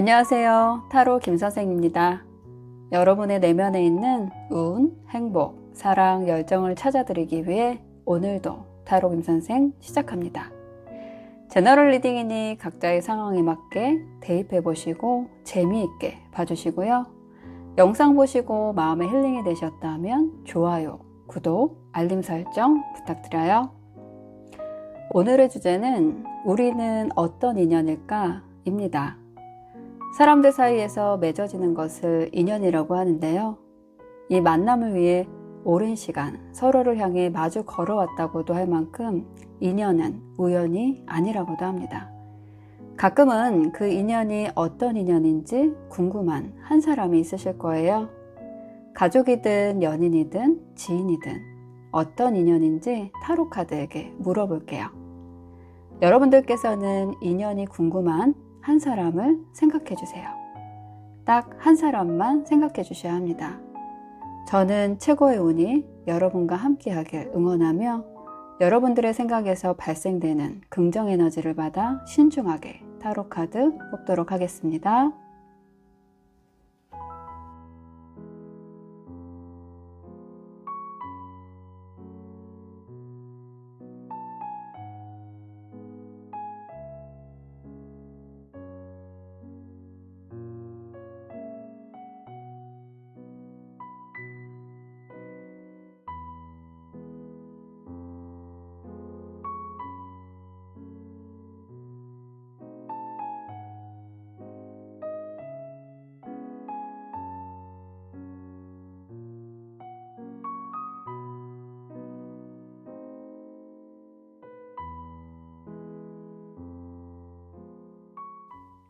안녕하세요. 타로 김선생입니다. 여러분의 내면에 있는 운, 행복, 사랑, 열정을 찾아드리기 위해 오늘도 타로 김선생 시작합니다. 제너럴 리딩이니 각자의 상황에 맞게 대입해 보시고 재미있게 봐주시고요. 영상 보시고 마음의 힐링이 되셨다면 좋아요, 구독, 알림 설정 부탁드려요. 오늘의 주제는 우리는 어떤 인연일까? 입니다. 사람들 사이에서 맺어지는 것을 인연이라고 하는데요. 이 만남을 위해 오랜 시간 서로를 향해 마주 걸어왔다고도 할 만큼 인연은 우연이 아니라고도 합니다. 가끔은 그 인연이 어떤 인연인지 궁금한 한 사람이 있으실 거예요. 가족이든 연인이든 지인이든 어떤 인연인지 타로 카드에게 물어볼게요. 여러분들께서는 인연이 궁금한 한 사람을 생각해 주세요. 딱 한 사람만 생각해 주셔야 합니다. 저는 최고의 운이 여러분과 함께 하길 응원하며 여러분들의 생각에서 발생되는 긍정 에너지를 받아 신중하게 타로 카드 뽑도록 하겠습니다.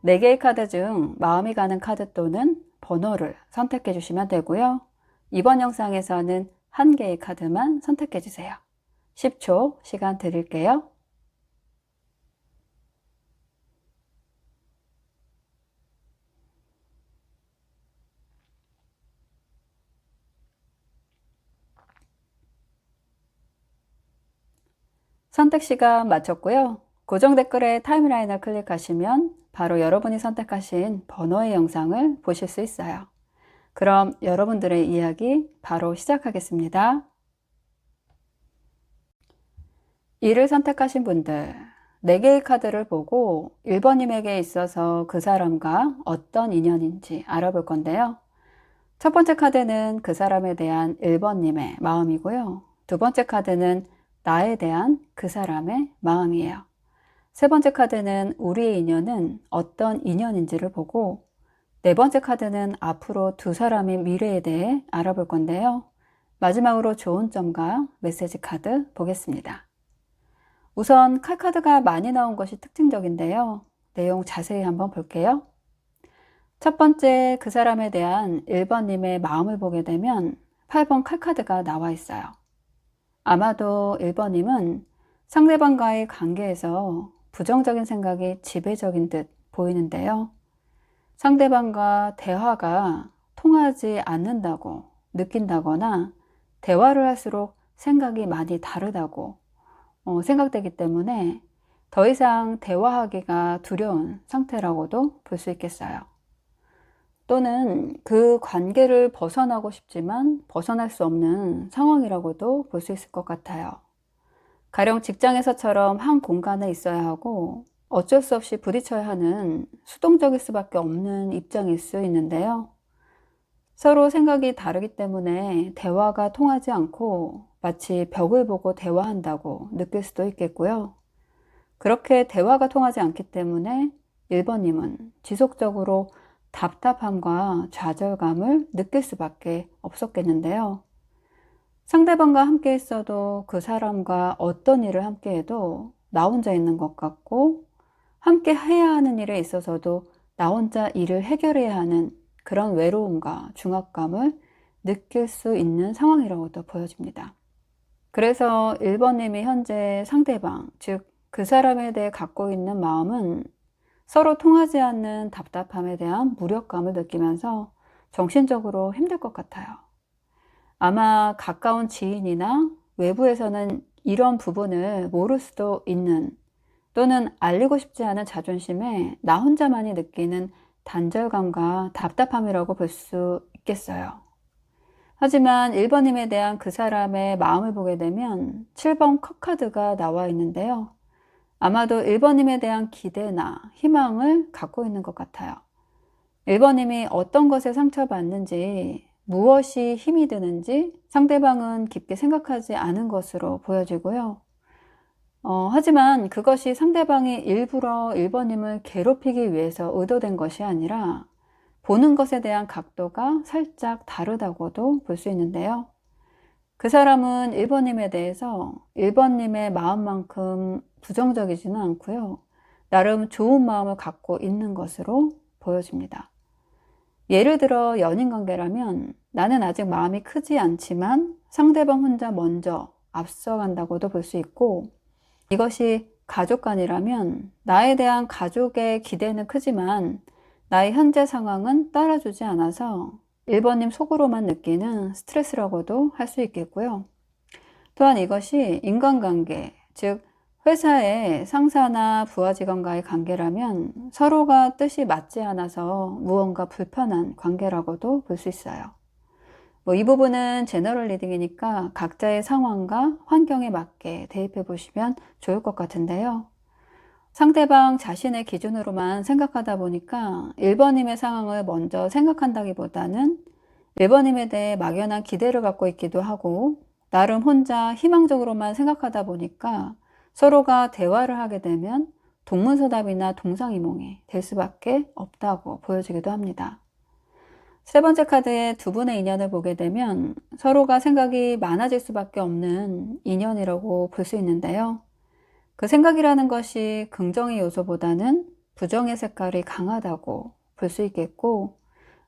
네 개의 카드 중 마음이 가는 카드 또는 번호를 선택해 주시면 되고요. 이번 영상에서는 한 개의 카드만 선택해 주세요. 10초 시간 드릴게요. 선택 시간 마쳤고요. 고정 댓글에 타임라인을 클릭하시면 바로 여러분이 선택하신 번호의 영상을 보실 수 있어요. 그럼 여러분들의 이야기 바로 시작하겠습니다. 2를 선택하신 분들, 4개의 카드를 보고 1번님에게 있어서 그 사람과 어떤 인연인지 알아볼 건데요. 첫 번째 카드는 그 사람에 대한 1번님의 마음이고요. 두 번째 카드는 나에 대한 그 사람의 마음이에요. 세 번째 카드는 우리의 인연은 어떤 인연인지를 보고 네 번째 카드는 앞으로 두 사람의 미래에 대해 알아볼 건데요. 마지막으로 좋은 점과 메시지 카드 보겠습니다. 우선 칼카드가 많이 나온 것이 특징적인데요. 내용 자세히 한번 볼게요. 첫 번째 그 사람에 대한 1번님의 마음을 보게 되면 8번 칼카드가 나와 있어요. 아마도 1번님은 상대방과의 관계에서 부정적인 생각이 지배적인 듯 보이는데요. 상대방과 대화가 통하지 않는다고 느낀다거나 대화를 할수록 생각이 많이 다르다고 생각되기 때문에 더 이상 대화하기가 두려운 상태라고도 볼 수 있겠어요. 또는 그 관계를 벗어나고 싶지만 벗어날 수 없는 상황이라고도 볼 수 있을 것 같아요. 가령 직장에서처럼 한 공간에 있어야 하고 어쩔 수 없이 부딪혀야 하는 수동적일 수밖에 없는 입장일 수 있는데요. 서로 생각이 다르기 때문에 대화가 통하지 않고 마치 벽을 보고 대화한다고 느낄 수도 있겠고요. 그렇게 대화가 통하지 않기 때문에 1번님은 지속적으로 답답함과 좌절감을 느낄 수밖에 없었겠는데요. 상대방과 함께 있어도 그 사람과 어떤 일을 함께 해도 나 혼자 있는 것 같고 함께 해야 하는 일에 있어서도 나 혼자 일을 해결해야 하는 그런 외로움과 중압감을 느낄 수 있는 상황이라고도 보여집니다. 그래서 1번님이 현재 상대방, 즉 그 사람에 대해 갖고 있는 마음은 서로 통하지 않는 답답함에 대한 무력감을 느끼면서 정신적으로 힘들 것 같아요. 아마 가까운 지인이나 외부에서는 이런 부분을 모를 수도 있는 또는 알리고 싶지 않은 자존심에 나 혼자만이 느끼는 단절감과 답답함이라고 볼 수 있겠어요. 하지만 1번님에 대한 그 사람의 마음을 보게 되면 7번 컵카드가 나와 있는데요. 아마도 1번님에 대한 기대나 희망을 갖고 있는 것 같아요. 1번님이 어떤 것에 상처받는지, 무엇이 힘이 드는지 상대방은 깊게 생각하지 않은 것으로 보여지고요. 하지만 그것이 상대방이 일부러 1번님을 괴롭히기 위해서 의도된 것이 아니라 보는 것에 대한 각도가 살짝 다르다고도 볼 수 있는데요. 그 사람은 1번님에 대해서 1번님의 마음만큼 부정적이지는 않고요. 나름 좋은 마음을 갖고 있는 것으로 보여집니다. 예를 들어 연인관계라면 나는 아직 마음이 크지 않지만 상대방 혼자 먼저 앞서간다고도 볼 수 있고, 이것이 가족간이라면 나에 대한 가족의 기대는 크지만 나의 현재 상황은 따라주지 않아서 1번님 속으로만 느끼는 스트레스라고도 할 수 있겠고요. 또한 이것이 인간관계, 즉 회사의 상사나 부하 직원과의 관계라면 서로가 뜻이 맞지 않아서 무언가 불편한 관계라고도 볼 수 있어요. 이 부분은 제너럴 리딩이니까 각자의 상황과 환경에 맞게 대입해 보시면 좋을 것 같은데요. 상대방 자신의 기준으로만 생각하다 보니까 1번님의 상황을 먼저 생각한다기보다는 1번님에 대해 막연한 기대를 갖고 있기도 하고, 나름 혼자 희망적으로만 생각하다 보니까 서로가 대화를 하게 되면 동문서답이나 동상이몽이 될 수밖에 없다고 보여지기도 합니다. 세 번째 카드의 두 분의 인연을 보게 되면 서로가 생각이 많아질 수밖에 없는 인연이라고 볼 수 있는데요. 그 생각이라는 것이 긍정의 요소보다는 부정의 색깔이 강하다고 볼 수 있겠고,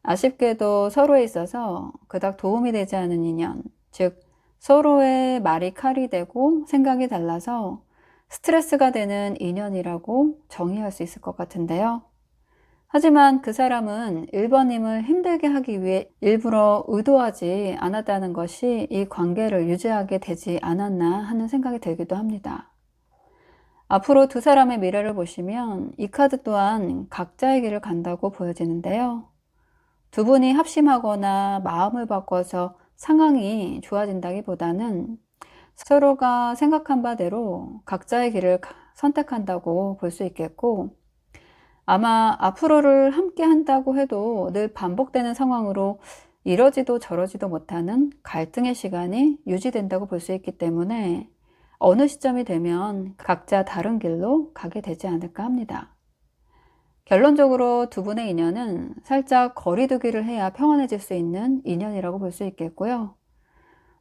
아쉽게도 서로에 있어서 그닥 도움이 되지 않은 인연, 즉 서로의 말이 칼이 되고 생각이 달라서 스트레스가 되는 인연이라고 정의할 수 있을 것 같은데요. 하지만 그 사람은 1번님을 힘들게 하기 위해 일부러 의도하지 않았다는 것이 이 관계를 유지하게 되지 않았나 하는 생각이 들기도 합니다. 앞으로 두 사람의 미래를 보시면 이 카드 또한 각자의 길을 간다고 보여지는데요. 두 분이 합심하거나 마음을 바꿔서 상황이 좋아진다기보다는 서로가 생각한 바대로 각자의 길을 선택한다고 볼 수 있겠고, 아마 앞으로를 함께 한다고 해도 늘 반복되는 상황으로 이러지도 저러지도 못하는 갈등의 시간이 유지된다고 볼 수 있기 때문에 어느 시점이 되면 각자 다른 길로 가게 되지 않을까 합니다. 결론적으로 두 분의 인연은 살짝 거리두기를 해야 평안해질 수 있는 인연이라고 볼 수 있겠고요.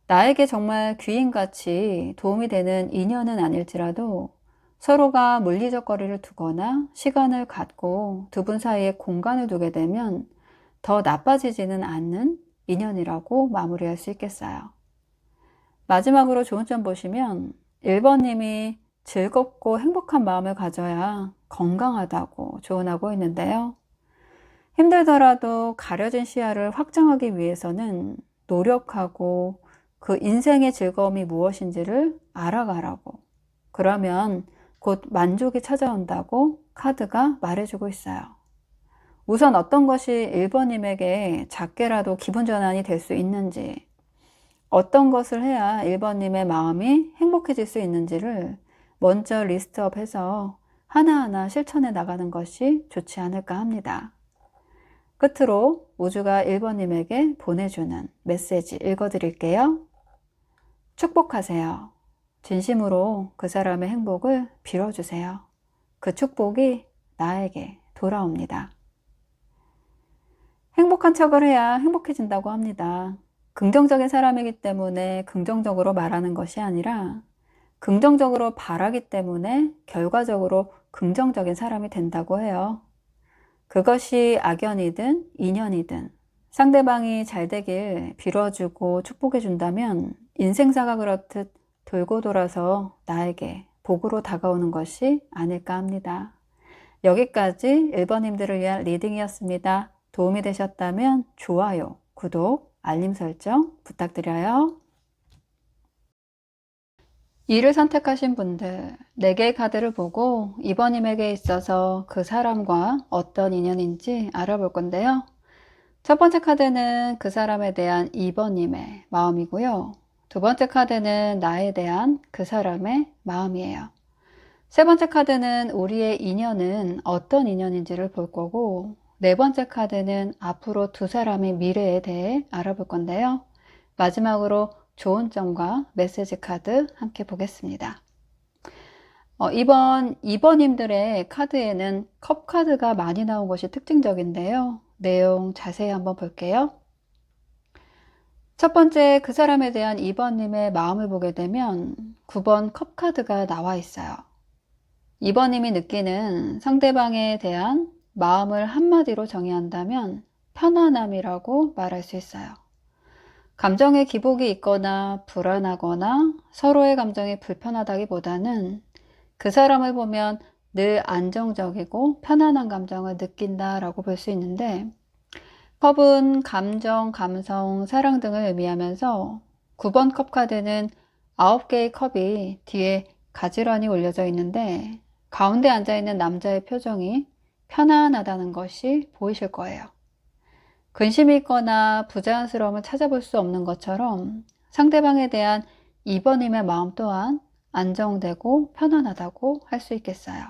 나에게 정말 귀인같이 도움이 되는 인연은 아닐지라도 서로가 물리적 거리를 두거나 시간을 갖고 두 분 사이에 공간을 두게 되면 더 나빠지지는 않는 인연이라고 마무리할 수 있겠어요. 마지막으로 좋은 점 보시면 1번님이 즐겁고 행복한 마음을 가져야 건강하다고 조언하고 있는데요. 힘들더라도 가려진 시야를 확장하기 위해서는 노력하고 그 인생의 즐거움이 무엇인지를 알아가라고, 그러면 곧 만족이 찾아온다고 카드가 말해주고 있어요. 우선 어떤 것이 1번님에게 작게라도 기분 전환이 될 수 있는지, 어떤 것을 해야 1번님의 마음이 행복해질 수 있는지를 먼저 리스트업해서 하나하나 실천해 나가는 것이 좋지 않을까 합니다. 끝으로 우주가 1번님에게 보내주는 메시지 읽어드릴게요. 축복하세요. 진심으로 그 사람의 행복을 빌어주세요. 그 축복이 나에게 돌아옵니다. 행복한 척을 해야 행복해진다고 합니다. 긍정적인 사람이기 때문에 긍정적으로 말하는 것이 아니라 긍정적으로 바라기 때문에 결과적으로 긍정적인 사람이 된다고 해요. 그것이 악연이든 인연이든 상대방이 잘 되길 빌어주고 축복해 준다면 인생사가 그렇듯 돌고 돌아서 나에게 복으로 다가오는 것이 아닐까 합니다. 여기까지 1번님들을 위한 리딩이었습니다. 도움이 되셨다면 좋아요, 구독, 알림 설정 부탁드려요. 2를 선택하신 분들, 4개의 카드를 보고 2번님에게 있어서 그 사람과 어떤 인연인지 알아볼 건데요. 첫 번째 카드는 그 사람에 대한 2번님의 마음이고요. 두 번째 카드는 나에 대한 그 사람의 마음이에요. 세 번째 카드는 우리의 인연은 어떤 인연인지를 볼 거고, 네 번째 카드는 앞으로 두 사람의 미래에 대해 알아볼 건데요. 마지막으로 좋은 점과 메시지 카드 함께 보겠습니다. 이번 2번님들의 카드에는 컵 카드가 많이 나온 것이 특징적인데요. 내용 자세히 한번 볼게요. 첫 번째 그 사람에 대한 2번님의 마음을 보게 되면 9번 컵 카드가 나와 있어요. 2번님이 느끼는 상대방에 대한 마음을 한마디로 정의한다면 편안함이라고 말할 수 있어요. 감정의 기복이 있거나 불안하거나 서로의 감정이 불편하다기보다는 그 사람을 보면 늘 안정적이고 편안한 감정을 느낀다라고 볼 수 있는데, 컵은 감정, 감성, 사랑 등을 의미하면서 9번 컵 카드는 9개의 컵이 뒤에 가지런히 올려져 있는데 가운데 앉아있는 남자의 표정이 편안하다는 것이 보이실 거예요. 근심이 있거나 부자연스러움을 찾아볼 수 없는 것처럼 상대방에 대한 2번님의 마음 또한 안정되고 편안하다고 할 수 있겠어요.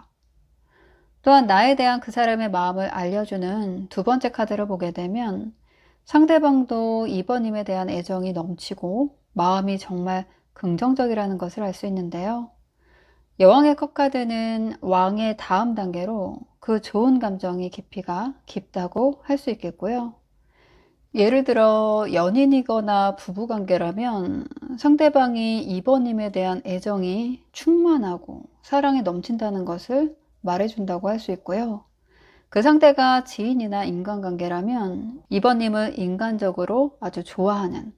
또한 나에 대한 그 사람의 마음을 알려주는 두 번째 카드를 보게 되면 상대방도 2번님에 대한 애정이 넘치고 마음이 정말 긍정적이라는 것을 알 수 있는데요. 여왕의 컵 카드는 왕의 다음 단계로 그 좋은 감정의 깊이가 깊다고 할 수 있겠고요. 예를 들어 연인이거나 부부관계라면 상대방이 2번님에 대한 애정이 충만하고 사랑이 넘친다는 것을 말해준다고 할 수 있고요. 그 상대가 지인이나 인간관계라면 2번님을 인간적으로 아주 좋아하는,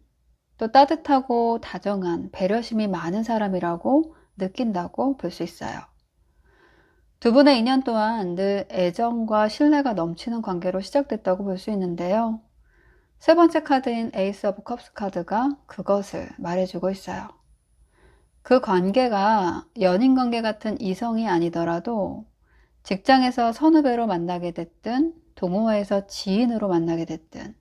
또 따뜻하고 다정한 배려심이 많은 사람이라고 느낀다고 볼 수 있어요. 두 분의 인연 또한 늘 애정과 신뢰가 넘치는 관계로 시작됐다고 볼 수 있는데요. 세 번째 카드인 에이스 오브 컵스 카드가 그것을 말해주고 있어요. 그 관계가 연인 관계 같은 이성이 아니더라도 직장에서 선후배로 만나게 됐든 동호회에서 지인으로 만나게 됐든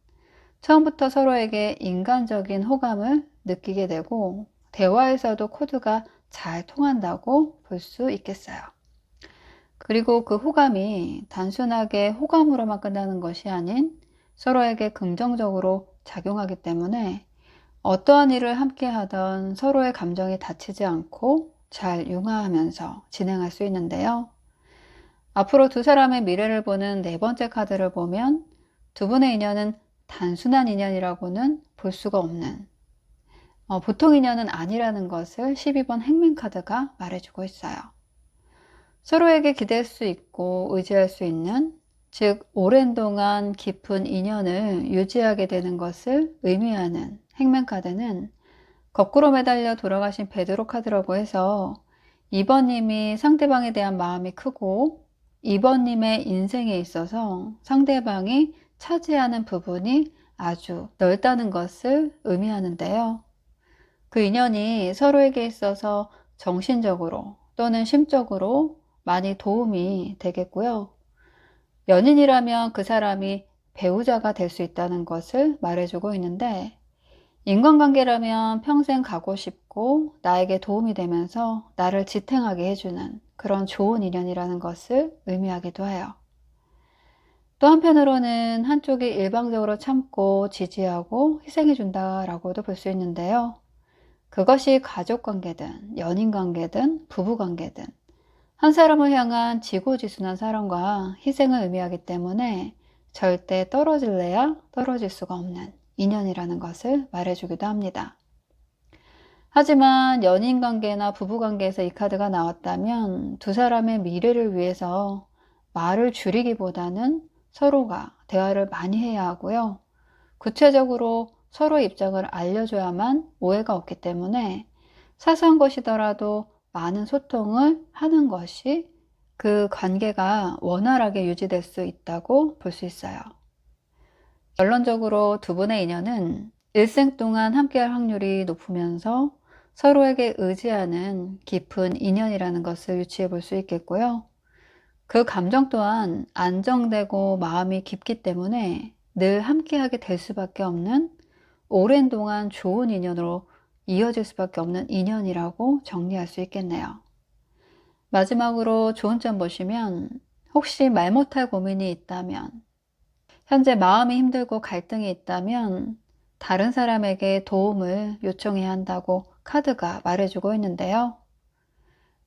처음부터 서로에게 인간적인 호감을 느끼게 되고 대화에서도 코드가 잘 통한다고 볼 수 있겠어요. 그리고 그 호감이 단순하게 호감으로만 끝나는 것이 아닌 서로에게 긍정적으로 작용하기 때문에 어떠한 일을 함께 하던 서로의 감정이 다치지 않고 잘 융화하면서 진행할 수 있는데요. 앞으로 두 사람의 미래를 보는 네 번째 카드를 보면 두 분의 인연은 단순한 인연이라고는 볼 수가 없는, 보통 인연은 아니라는 것을 12번 행맨 카드가 말해주고 있어요. 서로에게 기댈 수 있고 의지할 수 있는, 즉 오랜 동안 깊은 인연을 유지하게 되는 것을 의미하는 행맨 카드는 거꾸로 매달려 돌아가신 베드로 카드라고 해서 2번님이 상대방에 대한 마음이 크고 2번님의 인생에 있어서 상대방이 차지하는 부분이 아주 넓다는 것을 의미하는데요. 그 인연이 서로에게 있어서 정신적으로 또는 심적으로 많이 도움이 되겠고요. 연인이라면 그 사람이 배우자가 될 수 있다는 것을 말해주고 있는데, 인간관계라면 평생 가고 싶고 나에게 도움이 되면서 나를 지탱하게 해주는 그런 좋은 인연이라는 것을 의미하기도 해요. 또 한편으로는 한쪽이 일방적으로 참고 지지하고 희생해준다라고도 볼 수 있는데요. 그것이 가족관계든 연인관계든 부부관계든 한 사람을 향한 지고지순한 사랑과 희생을 의미하기 때문에 절대 떨어질래야 떨어질 수가 없는 인연이라는 것을 말해주기도 합니다. 하지만 연인관계나 부부관계에서 이 카드가 나왔다면 두 사람의 미래를 위해서 말을 줄이기보다는 서로가 대화를 많이 해야 하고요. 구체적으로 서로의 입장을 알려줘야만 오해가 없기 때문에 사소한 것이더라도 많은 소통을 하는 것이 그 관계가 원활하게 유지될 수 있다고 볼 수 있어요. 결론적으로 두 분의 인연은 일생 동안 함께할 확률이 높으면서 서로에게 의지하는 깊은 인연이라는 것을 유추해 볼 수 있겠고요. 그 감정 또한 안정되고 마음이 깊기 때문에 늘 함께하게 될 수밖에 없는 오랜 동안 좋은 인연으로 이어질 수밖에 없는 인연이라고 정리할 수 있겠네요. 마지막으로 좋은 점 보시면 혹시 말 못할 고민이 있다면, 현재 마음이 힘들고 갈등이 있다면 다른 사람에게 도움을 요청해야 한다고 카드가 말해주고 있는데요.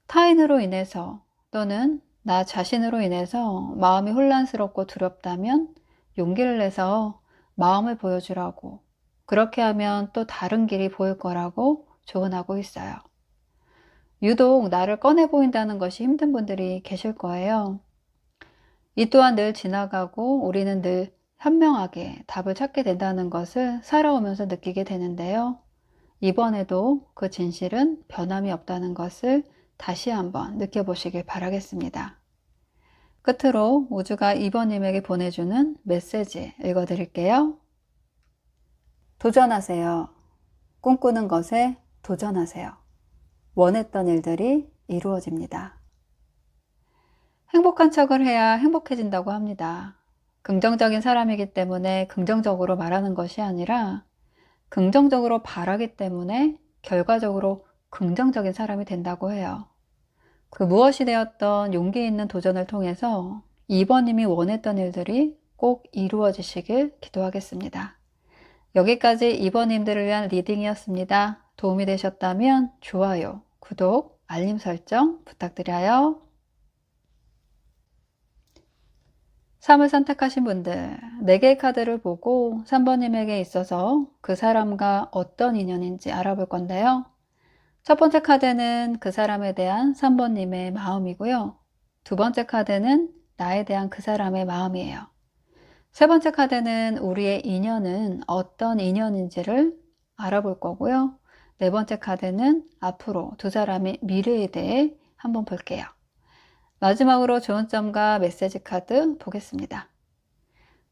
타인으로 인해서 또는 나 자신으로 인해서 마음이 혼란스럽고 두렵다면 용기를 내서 마음을 보여주라고, 그렇게 하면 또 다른 길이 보일 거라고 조언하고 있어요. 유독 나를 꺼내 보인다는 것이 힘든 분들이 계실 거예요. 이 또한 늘 지나가고 우리는 늘 현명하게 답을 찾게 된다는 것을 살아오면서 느끼게 되는데요. 이번에도 그 진실은 변함이 없다는 것을 다시 한번 느껴보시길 바라겠습니다. 끝으로 우주가 이번님에게 보내주는 메시지 읽어드릴게요. 도전하세요. 꿈꾸는 것에 도전하세요. 원했던 일들이 이루어집니다. 행복한 척을 해야 행복해진다고 합니다. 긍정적인 사람이기 때문에 긍정적으로 말하는 것이 아니라 긍정적으로 바라기 때문에 결과적으로 긍정적인 사람이 된다고 해요. 그 무엇이 되었던 용기 있는 도전을 통해서 2번님이 원했던 일들이 꼭 이루어지시길 기도하겠습니다. 여기까지 2번님들을 위한 리딩이었습니다. 도움이 되셨다면 좋아요, 구독, 알림 설정 부탁드려요. 3을 선택하신 분들, 4개의 카드를 보고 3번님에게 있어서 그 사람과 어떤 인연인지 알아볼 건데요. 첫 번째 카드는 그 사람에 대한 3번님의 마음이고요. 두 번째 카드는 나에 대한 그 사람의 마음이에요. 세 번째 카드는 우리의 인연은 어떤 인연인지를 알아볼 거고요. 네 번째 카드는 앞으로 두 사람의 미래에 대해 한번 볼게요. 마지막으로 좋은 점과 메시지 카드 보겠습니다.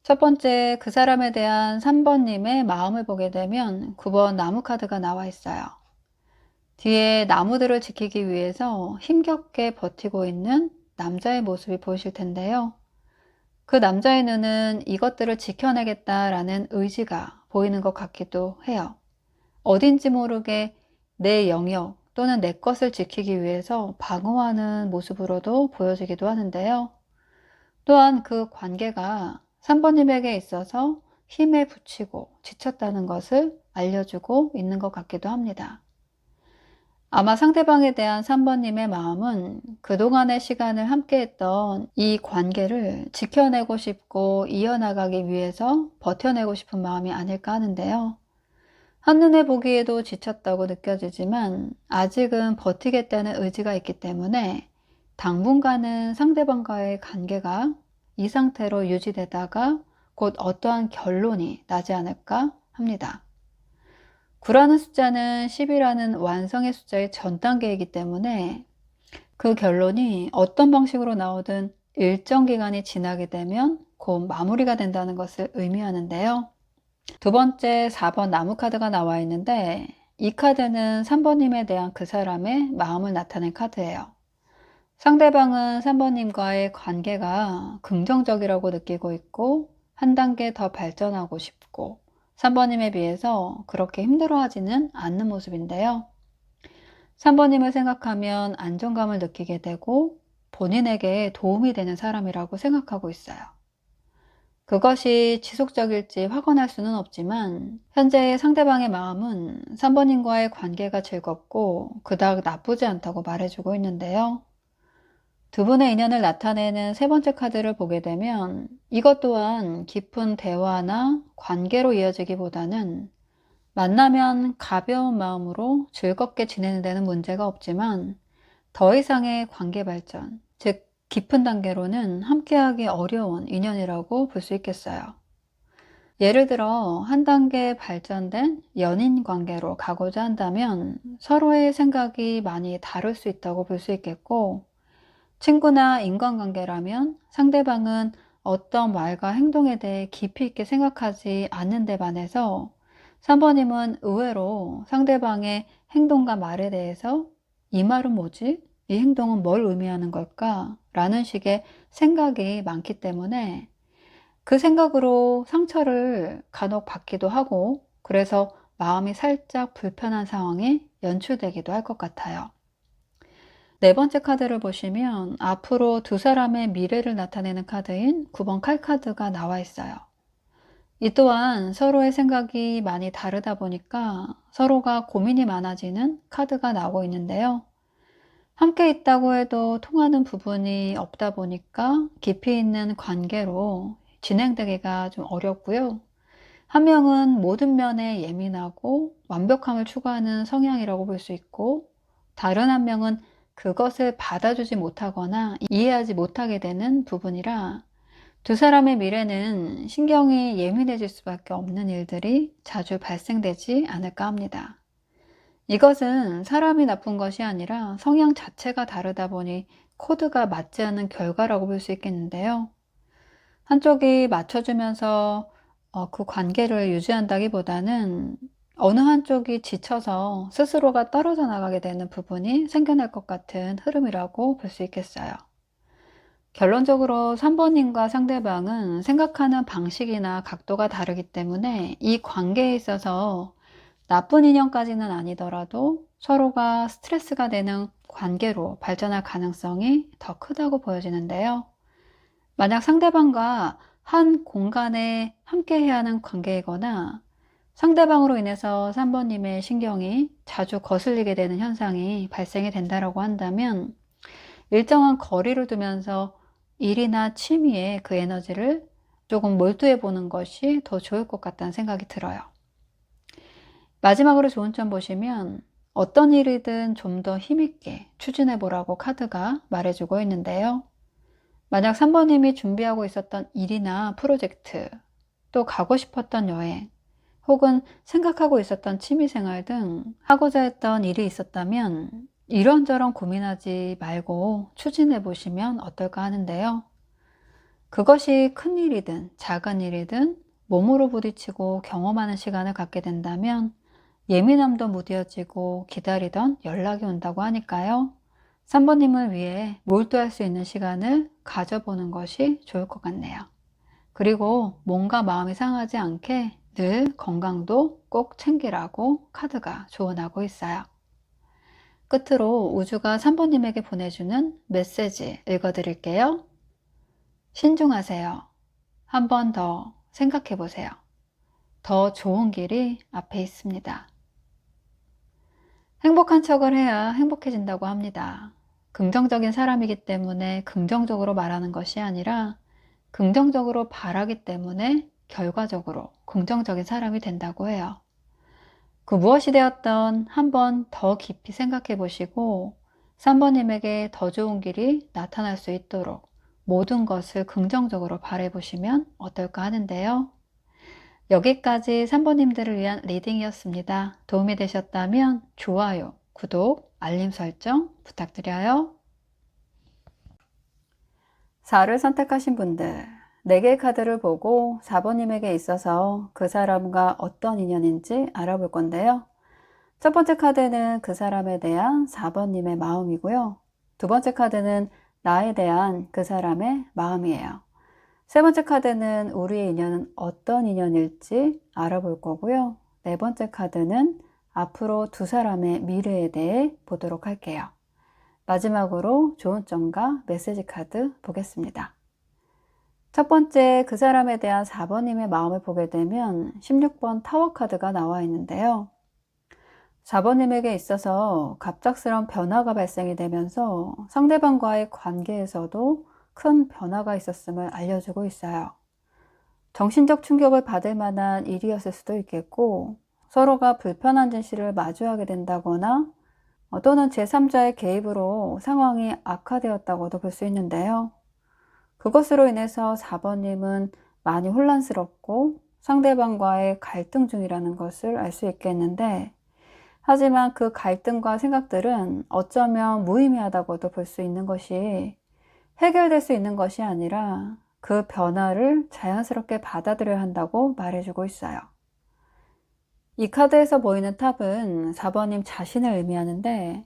첫 번째, 그 사람에 대한 3번님의 마음을 보게 되면 9번 나무 카드가 나와 있어요. 뒤에 나무들을 지키기 위해서 힘겹게 버티고 있는 남자의 모습이 보이실 텐데요. 그 남자의 눈은 이것들을 지켜내겠다라는 의지가 보이는 것 같기도 해요. 어딘지 모르게 내 영역 또는 내 것을 지키기 위해서 방어하는 모습으로도 보여지기도 하는데요. 또한 그 관계가 3번님에게 있어서 힘에 부치고 지쳤다는 것을 알려주고 있는 것 같기도 합니다. 아마 상대방에 대한 3번님의 마음은 그동안의 시간을 함께했던 이 관계를 지켜내고 싶고 이어나가기 위해서 버텨내고 싶은 마음이 아닐까 하는데요. 한눈에 보기에도 지쳤다고 느껴지지만 아직은 버티겠다는 의지가 있기 때문에 당분간은 상대방과의 관계가 이 상태로 유지되다가 곧 어떠한 결론이 나지 않을까 합니다. 9라는 숫자는 10이라는 완성의 숫자의 전 단계이기 때문에 그 결론이 어떤 방식으로 나오든 일정 기간이 지나게 되면 곧 마무리가 된다는 것을 의미하는데요. 두 번째 4번 나무 카드가 나와 있는데 이 카드는 3번님에 대한 그 사람의 마음을 나타낸 카드예요. 상대방은 3번님과의 관계가 긍정적이라고 느끼고 있고 한 단계 더 발전하고 싶고 3번님에 비해서 그렇게 힘들어하지는 않는 모습인데요. 3번님을 생각하면 안정감을 느끼게 되고 본인에게 도움이 되는 사람이라고 생각하고 있어요. 그것이 지속적일지 확언할 수는 없지만 현재 상대방의 마음은 3번님과의 관계가 즐겁고 그닥 나쁘지 않다고 말해주고 있는데요. 두 분의 인연을 나타내는 세 번째 카드를 보게 되면 이것 또한 깊은 대화나 관계로 이어지기보다는 만나면 가벼운 마음으로 즐겁게 지내는 데는 문제가 없지만 더 이상의 관계 발전, 즉 깊은 단계로는 함께하기 어려운 인연이라고 볼 수 있겠어요. 예를 들어 한 단계 발전된 연인 관계로 가고자 한다면 서로의 생각이 많이 다를 수 있다고 볼 수 있겠고 친구나 인간관계라면 상대방은 어떤 말과 행동에 대해 깊이 있게 생각하지 않는 데 반해서 3번님은 의외로 상대방의 행동과 말에 대해서 이 말은 뭐지? 이 행동은 뭘 의미하는 걸까? 라는 식의 생각이 많기 때문에 그 생각으로 상처를 간혹 받기도 하고, 그래서 마음이 살짝 불편한 상황이 연출되기도 할 것 같아요. 네 번째 카드를 보시면 앞으로 두 사람의 미래를 나타내는 카드인 9번 칼카드가 나와 있어요. 이 또한 서로의 생각이 많이 다르다 보니까 서로가 고민이 많아지는 카드가 나오고 있는데요. 함께 있다고 해도 통하는 부분이 없다 보니까 깊이 있는 관계로 진행되기가 좀 어렵고요. 한 명은 모든 면에 예민하고 완벽함을 추구하는 성향이라고 볼 수 있고, 다른 한 명은 그것을 받아주지 못하거나 이해하지 못하게 되는 부분이라 두 사람의 미래는 신경이 예민해질 수밖에 없는 일들이 자주 발생되지 않을까 합니다. 이것은 사람이 나쁜 것이 아니라 성향 자체가 다르다 보니 코드가 맞지 않는 결과라고 볼 수 있겠는데요. 한쪽이 맞춰주면서 그 관계를 유지한다기보다는 어느 한쪽이 지쳐서 스스로가 떨어져 나가게 되는 부분이 생겨날 것 같은 흐름이라고 볼 수 있겠어요. 결론적으로 3번님과 상대방은 생각하는 방식이나 각도가 다르기 때문에 이 관계에 있어서 나쁜 인연까지는 아니더라도 서로가 스트레스가 되는 관계로 발전할 가능성이 더 크다고 보여지는데요. 만약 상대방과 한 공간에 함께 해야 하는 관계이거나 상대방으로 인해서 3번님의 신경이 자주 거슬리게 되는 현상이 발생이 된다고 한다면 일정한 거리를 두면서 일이나 취미에 그 에너지를 조금 몰두해 보는 것이 더 좋을 것 같다는 생각이 들어요. 마지막으로 좋은 점 보시면 어떤 일이든 좀 더 힘있게 추진해 보라고 카드가 말해주고 있는데요. 만약 3번님이 준비하고 있었던 일이나 프로젝트, 또 가고 싶었던 여행, 혹은 생각하고 있었던 취미생활 등 하고자 했던 일이 있었다면 이런저런 고민하지 말고 추진해 보시면 어떨까 하는데요. 그것이 큰 일이든 작은 일이든 몸으로 부딪히고 경험하는 시간을 갖게 된다면 예민함도 무뎌지고 기다리던 연락이 온다고 하니까요. 3번님을 위해 몰두할 수 있는 시간을 가져보는 것이 좋을 것 같네요. 그리고 몸과 마음이 상하지 않게 늘 건강도 꼭 챙기라고 카드가 조언하고 있어요. 끝으로 우주가 3번님에게 보내주는 메시지 읽어드릴게요. 신중하세요. 한 번 더 생각해 보세요. 더 좋은 길이 앞에 있습니다. 행복한 척을 해야 행복해진다고 합니다. 긍정적인 사람이기 때문에 긍정적으로 말하는 것이 아니라 긍정적으로 바라기 때문에 결과적으로 긍정적인 사람이 된다고 해요. 그 무엇이 되었던 한 번 더 깊이 생각해 보시고 3번님에게 더 좋은 길이 나타날 수 있도록 모든 것을 긍정적으로 바라보시면 어떨까 하는데요. 여기까지 3번님들을 위한 리딩이었습니다. 도움이 되셨다면 좋아요, 구독, 알림 설정 부탁드려요. 4를 선택하신 분들, 4개의 카드를 보고 4번님에게 있어서 그 사람과 어떤 인연인지 알아볼 건데요. 첫 번째 카드는 그 사람에 대한 4번님의 마음이고요. 두 번째 카드는 나에 대한 그 사람의 마음이에요. 세 번째 카드는 우리의 인연은 어떤 인연일지 알아볼 거고요. 네 번째 카드는 앞으로 두 사람의 미래에 대해 보도록 할게요. 마지막으로 좋은 점과 메시지 카드 보겠습니다. 첫 번째 그 사람에 대한 4번님의 마음을 보게 되면 16번 타워 카드가 나와 있는데요. 4번님에게 있어서 갑작스러운 변화가 발생이 되면서 상대방과의 관계에서도 큰 변화가 있었음을 알려주고 있어요. 정신적 충격을 받을 만한 일이었을 수도 있겠고 서로가 불편한 진실을 마주하게 된다거나 또는 제3자의 개입으로 상황이 악화되었다고도 볼 수 있는데요. 그것으로 인해서 4번님은 많이 혼란스럽고 상대방과의 갈등 중이라는 것을 알 수 있겠는데 하지만 그 갈등과 생각들은 어쩌면 무의미하다고도 볼 수 있는 것이 해결될 수 있는 것이 아니라 그 변화를 자연스럽게 받아들여야 한다고 말해주고 있어요. 이 카드에서 보이는 탑은 4번님 자신을 의미하는데,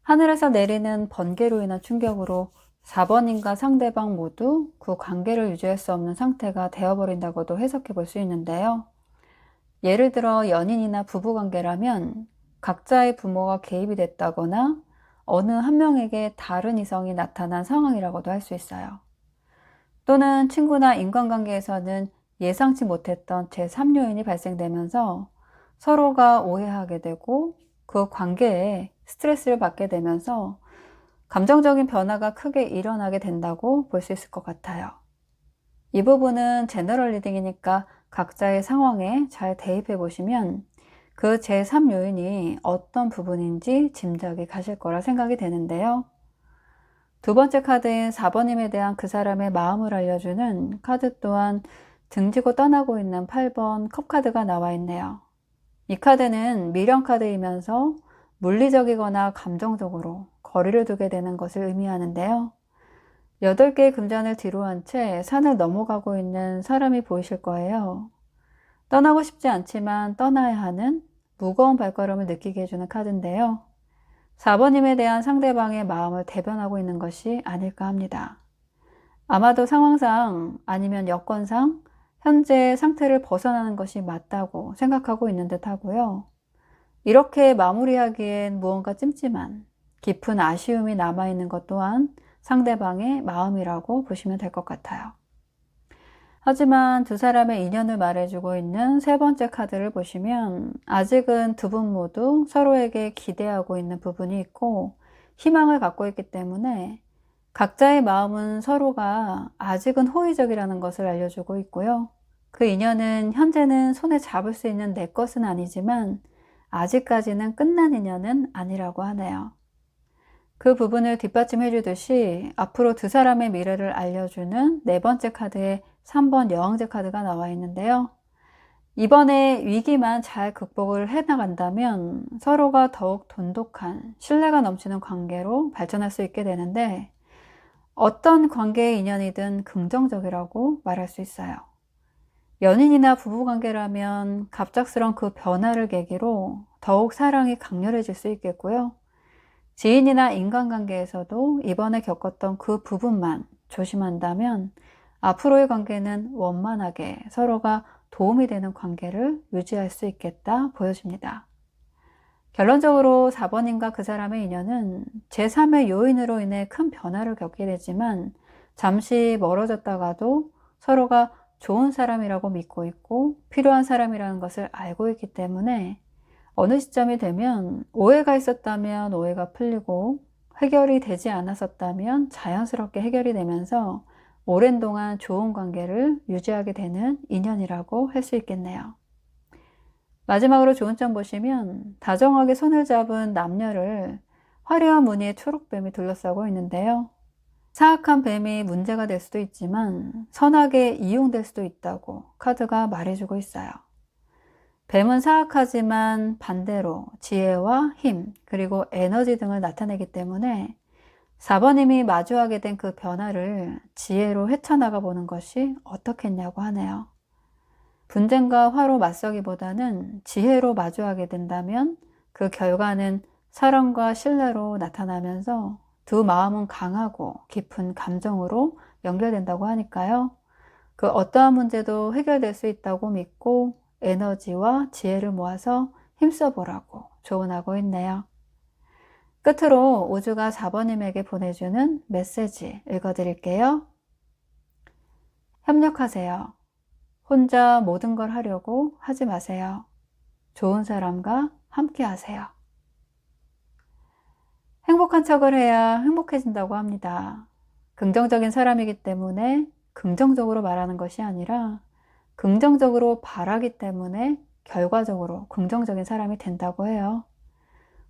하늘에서 내리는 번개로 인한 충격으로 4번님과 상대방 모두 그 관계를 유지할 수 없는 상태가 되어버린다고도 해석해 볼 수 있는데요. 예를 들어 연인이나 부부관계라면 각자의 부모가 개입이 됐다거나 어느 한 명에게 다른 이성이 나타난 상황이라고도 할 수 있어요. 또는 친구나 인간관계에서는 예상치 못했던 제3요인이 발생되면서 서로가 오해하게 되고 그 관계에 스트레스를 받게 되면서 감정적인 변화가 크게 일어나게 된다고 볼 수 있을 것 같아요. 이 부분은 제너럴 리딩이니까 각자의 상황에 잘 대입해 보시면 그 제3요인이 어떤 부분인지 짐작이 가실 거라 생각이 되는데요. 두 번째 카드인 4번님에 대한 그 사람의 마음을 알려주는 카드 또한 등지고 떠나고 있는 8번 컵 카드가 나와 있네요. 이 카드는 미련 카드이면서 물리적이거나 감정적으로 거리를 두게 되는 것을 의미하는데요. 8개의 금잔을 뒤로 한 채 산을 넘어가고 있는 사람이 보이실 거예요. 떠나고 싶지 않지만 떠나야 하는 무거운 발걸음을 느끼게 해주는 카드인데요. 4번님에 대한 상대방의 마음을 대변하고 있는 것이 아닐까 합니다. 아마도 상황상 아니면 여건상 현재 상태를 벗어나는 것이 맞다고 생각하고 있는 듯 하고요. 이렇게 마무리하기엔 무언가 찜찜한 깊은 아쉬움이 남아있는 것 또한 상대방의 마음이라고 보시면 될 것 같아요. 하지만 두 사람의 인연을 말해주고 있는 세 번째 카드를 보시면 아직은 두 분 모두 서로에게 기대하고 있는 부분이 있고 희망을 갖고 있기 때문에 각자의 마음은 서로가 아직은 호의적이라는 것을 알려주고 있고요. 그 인연은 현재는 손에 잡을 수 있는 내 것은 아니지만 아직까지는 끝난 인연은 아니라고 하네요. 그 부분을 뒷받침해 주듯이 앞으로 두 사람의 미래를 알려주는 네 번째 카드에 3번 여왕제 카드가 나와 있는데요. 이번에 위기만 잘 극복을 해나간다면 서로가 더욱 돈독한 신뢰가 넘치는 관계로 발전할 수 있게 되는데 어떤 관계의 인연이든 긍정적이라고 말할 수 있어요. 연인이나 부부관계라면 갑작스런 그 변화를 계기로 더욱 사랑이 강렬해질 수 있겠고요. 지인이나 인간관계에서도 이번에 겪었던 그 부분만 조심한다면 앞으로의 관계는 원만하게 서로가 도움이 되는 관계를 유지할 수 있겠다 보여집니다. 결론적으로 4번님과 그 사람의 인연은 제3의 요인으로 인해 큰 변화를 겪게 되지만 잠시 멀어졌다가도 서로가 좋은 사람이라고 믿고 있고 필요한 사람이라는 것을 알고 있기 때문에 어느 시점이 되면 오해가 있었다면 오해가 풀리고 해결이 되지 않았었다면 자연스럽게 해결이 되면서 오랜 동안 좋은 관계를 유지하게 되는 인연이라고 할 수 있겠네요. 마지막으로 좋은 점 보시면 다정하게 손을 잡은 남녀를 화려한 무늬의 초록뱀이 둘러싸고 있는데요. 사악한 뱀이 문제가 될 수도 있지만 선하게 이용될 수도 있다고 카드가 말해주고 있어요. 뱀은 사악하지만 반대로 지혜와 힘 그리고 에너지 등을 나타내기 때문에 4번님이 마주하게 된 그 변화를 지혜로 헤쳐나가 보는 것이 어떻겠냐고 하네요. 분쟁과 화로 맞서기보다는 지혜로 마주하게 된다면 그 결과는 사랑과 신뢰로 나타나면서 두 마음은 강하고 깊은 감정으로 연결된다고 하니까요. 그 어떠한 문제도 해결될 수 있다고 믿고 에너지와 지혜를 모아서 힘써보라고 조언하고 있네요. 끝으로 우주가 4번님에게 보내주는 메시지 읽어드릴게요. 협력하세요. 혼자 모든 걸 하려고 하지 마세요. 좋은 사람과 함께 하세요. 행복한 척을 해야 행복해진다고 합니다. 긍정적인 사람이기 때문에 긍정적으로 말하는 것이 아니라 긍정적으로 바라기 때문에 결과적으로 긍정적인 사람이 된다고 해요.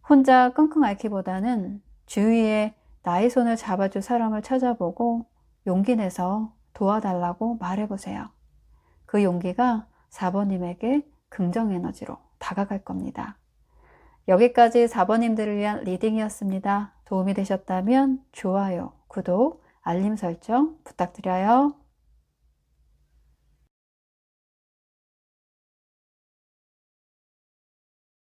혼자 끙끙 앓기보다는 주위에 나의 손을 잡아줄 사람을 찾아보고 용기 내서 도와달라고 말해보세요. 그 용기가 4번님에게 긍정 에너지로 다가갈 겁니다. 여기까지 4번님들을 위한 리딩이었습니다. 도움이 되셨다면 좋아요, 구독, 알림 설정 부탁드려요.